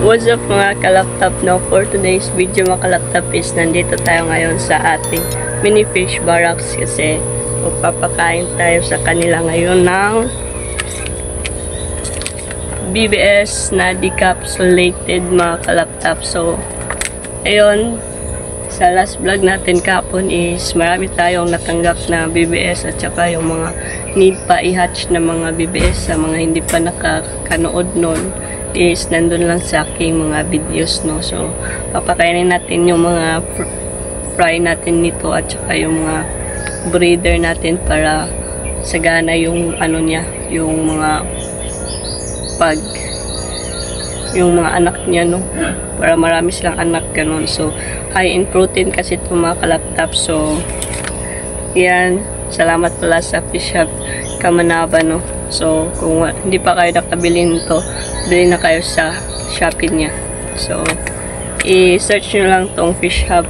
What's up mga kalaptop, no? For today's video mga kalaptop is nandito tayo ngayon sa ating mini fish barracks kasi magpapakain tayo sa kanila ngayon ng BBS na decapsulated mga kalaptop. So, ayun, sa last vlog natin kapon is marami tayong natanggap na BBS at saka yung mga need pa i-hatch na mga BBS sa mga hindi pa nakakanood nun is nandun lang sa aking mga videos, no? So, papakainin natin yung mga fry natin nito at saka yung mga breeder natin para sagana yung ano niya, yung mga yung mga anak niya, no? Para marami silang anak, ganun. So, high in protein kasi ito mga kalaptop. So, yan. Salamat pala sa Fish Hub Kamanaba, no? So, kung hindi pa kayo nakabili nito, bili na kayo sa Shopee niya. So, i-search nyo lang tong Fish Hub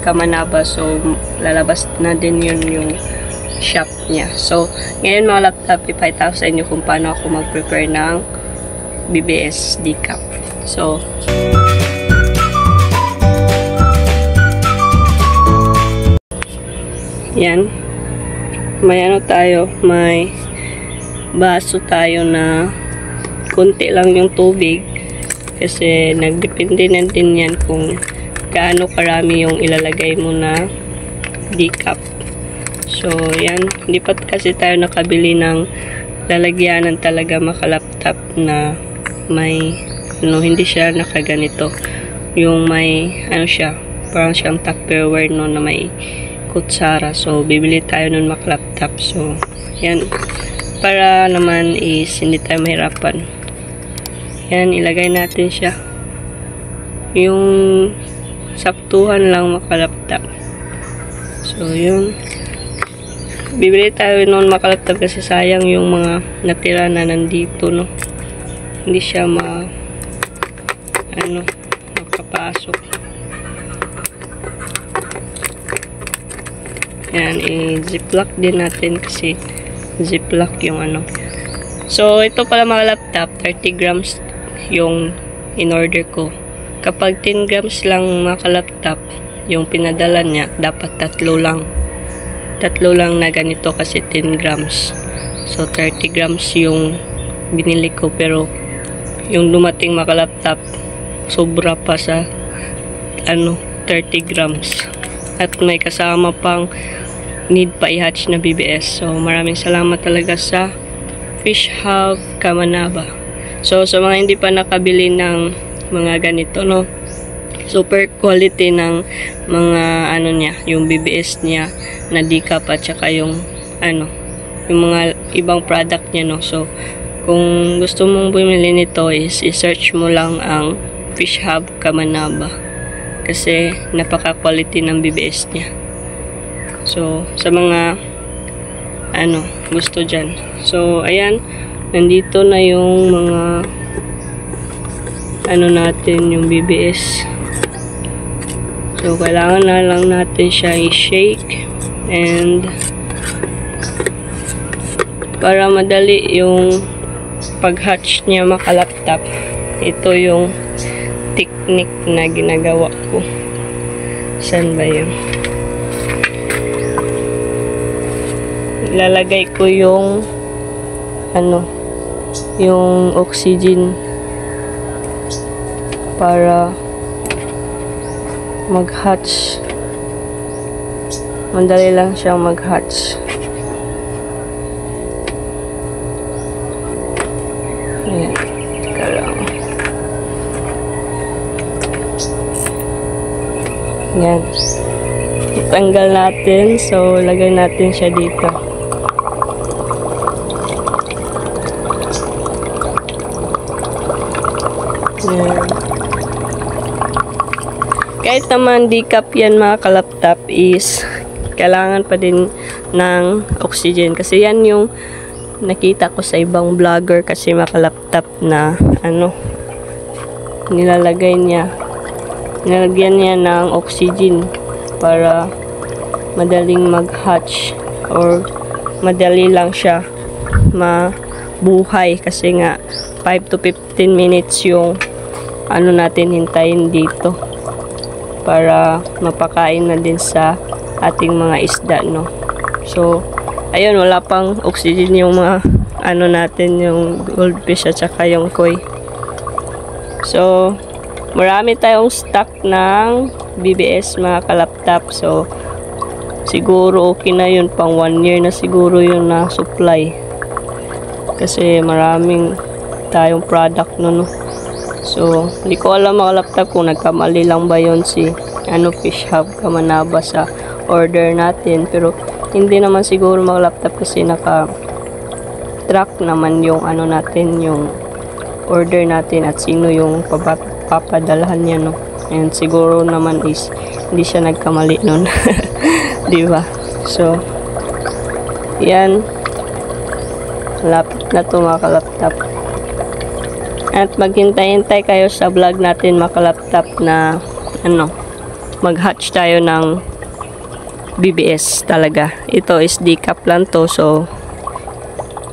Kamanaba. So, lalabas na din yun yung shop niya. So, ngayon mga laptop, ipakita ko sa inyo kung paano ako mag-prepare ng BBS decap. So, yan. May ano tayo, may baso tayo na konti lang yung tubig kasi nagdepende na din yan kung gaano karami yung ilalagay mo na decap. So, yan. Hindi pa kasi tayo nakabili ng lalagyanan talaga makalaptop na may hindi siya nakaganito. Yung may siya, parang siyang Tupperware, no, na may kutsara. So, bibili tayo nun makalaptop. So, yan. Para naman is hindi tayo mahirapan. Yan, ilagay natin siya. Yung saktuhan lang makalaptop. So, yun. Bibili tayo nun makalaptop kasi sayang yung mga natira na nandito, no. Hindi siya makapasok. Yan, i-ziplock din natin kasi ziplock yung So, ito pala mga laptop, 30 grams yung in-order ko. Kapag 10 grams lang mga laptop, yung pinadala niya, dapat tatlo lang na ganito kasi 10 grams. So, 30 grams yung binili ko, pero yung dumating mga laptop, sobra pa sa 30 grams. At may kasama pang need pa i-hatch na BBS. So, maraming salamat talaga sa Fish Hub Kamanaba. So, sa mga hindi pa nakabili ng mga ganito, no, super quality ng mga niya, yung BBS niya na decap at saka yung yung mga ibang product niya, no. So, kung gusto mong bumili nito is i-search mo lang ang Fish Hub Kamanaba kasi napaka-quality ng BBS niya. So, sa mga gusto dyan. So, ayan, nandito na yung mga natin, yung BBS. So, kailangan na lang natin siya i-shake and para madali yung pag-hatch niya makalaptop. Ito yung technique na ginagawa ko. Saan ba yun? Ilalagay ko yung yung oxygen para mag-hatch. Madali lang siyang mag-hatch. Ayan. Teka lang. Ayan. Itanggal natin. So, lagay natin siya dito. Ayan. Kahit naman decap yan mga kalaptop is kailangan pa din ng oxygen kasi yan yung nakita ko sa ibang vlogger kasi makalaptop na nilagyan niya ng oxygen para madaling mag-hatch or madali lang siya mabuhay kasi nga 5 to 15 minutes yung ano natin hintayin dito para mapakain na din sa ating mga isda, no. So ayun, wala pang oxygen yung mga ano natin, yung goldfish at saka yung koi. So marami tayong stock ng BBS mga kalaptop. So siguro okay na yun, pang 1 year na siguro yun na supply, kasi maraming tayong product no. So hindi ko alam mga kalaptop kung nagkamali lang ba yun si Fish Hub Kamanaba sa order natin, pero hindi naman siguro mga kalaptop, kasi naka track naman yung ano natin, yung order natin at sino yung papadalhan niya, no. And siguro naman is hindi siya nagkamali nun. Di ba? So yan, lapit na to mga kalaptop. At maghintay-hintay kayo sa vlog natin mga kalaptop na mag-hatch tayo ng BBS talaga. Ito is decaf lang to. So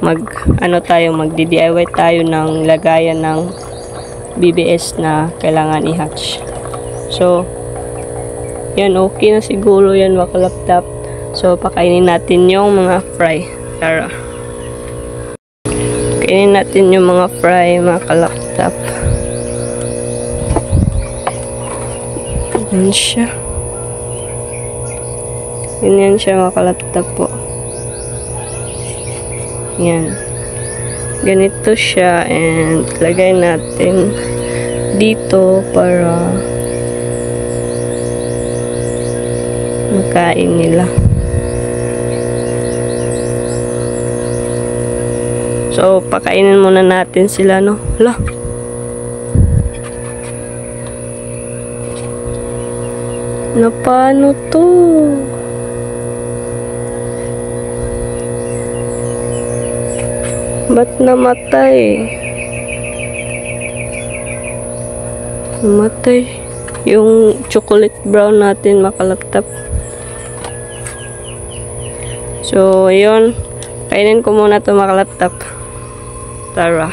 mag-DIY tayo ng lagayan ng BBS na kailangan i-hatch. So yan, okay na siguro yan mga kalaptop. So pakainin natin yung mga fry. Tara, kainin natin yung mga fry mga kalaptop. Yan siya. Ganyan siya mga kalaptop po. Yan. Ganito siya, and lagay natin dito para makain nila. So pakainin muna natin sila, no. Hala, na paano to? Ba't namatay? Namatay yung chocolate brown natin mga kalaptop. So ayun, kainin ko muna to mga kalaptop. Tara.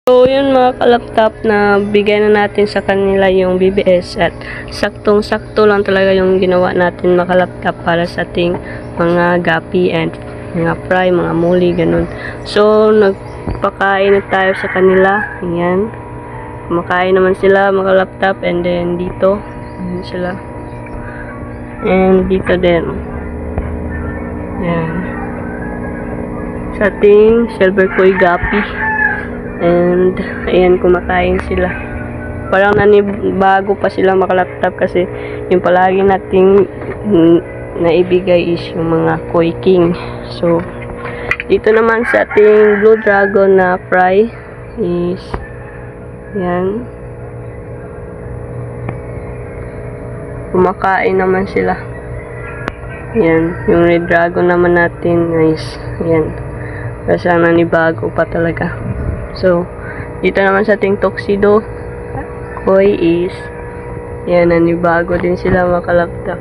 So yun mga kalaptop, na bigay na natin sa kanila yung BBS, at saktong-sakto lang talaga yung ginawa natin mga kalaptop para sa ating mga gapi and mga fry, mga muli, ganun. So nagpakain na tayo sa kanila. Ayan, kumakain naman sila mga kalaptop, and then dito ayan sila, and dito din. Ayan, sa ating silver koi gapi. And ayan, kumakain sila. Parang nanibago pa sila mga kalaptop, kasi yung palagi nating naibigay is yung mga koi king. So dito naman sa ating blue dragon na fry is yan, kumakain naman sila. Yan, yung red dragon naman natin is yan, kasi nanibago pa talaga. So dito naman sa ating tuxedo koi is yan, nanibago din sila mga kalaptop,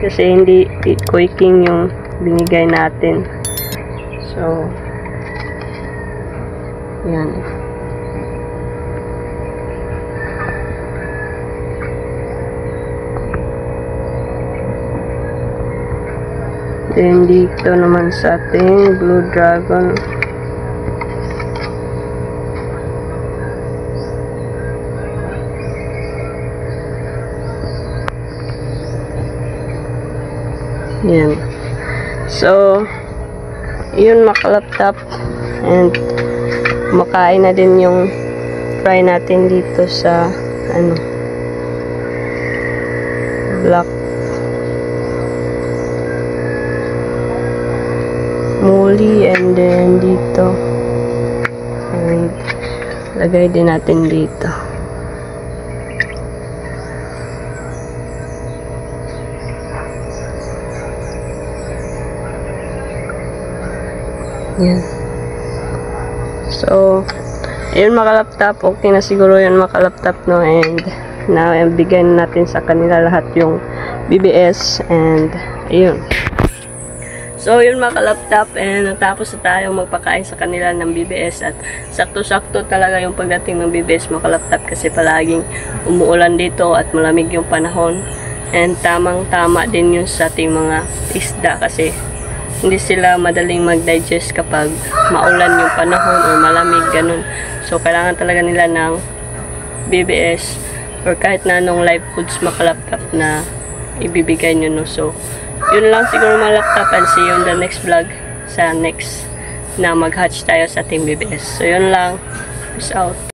kasi hindi koi king yung binigay natin. So yan, then dito naman sa ating blue dragon yan. So yun mga kalaptop, and kumakain na din yung fry natin dito sa black muli, and then dito, and lagay din natin dito. Yan. So, ayun mga laptop, okay na siguro yun mga laptop, no? And bigay na natin sa kanila lahat yung BBS and ayun. So, yun mga laptop, and natapos na tayo magpakain sa kanila ng BBS at sakto-sakto talaga yung pagdating ng BBS mga laptop kasi palaging umuulan dito at malamig yung panahon. And tamang-tama din yun sa ating mga isda kasi hindi sila madaling mag-digest kapag maulan yung panahon o malamig, ganun. So, kailangan talaga nila ng BBS or kahit na anong live foods mga laptop na ibibigay nyo, no? So, yun lang siguro mga laptop, and see you in the next vlog sa next na mag-hatch tayo sa ating BBS. So, yun lang. Peace out.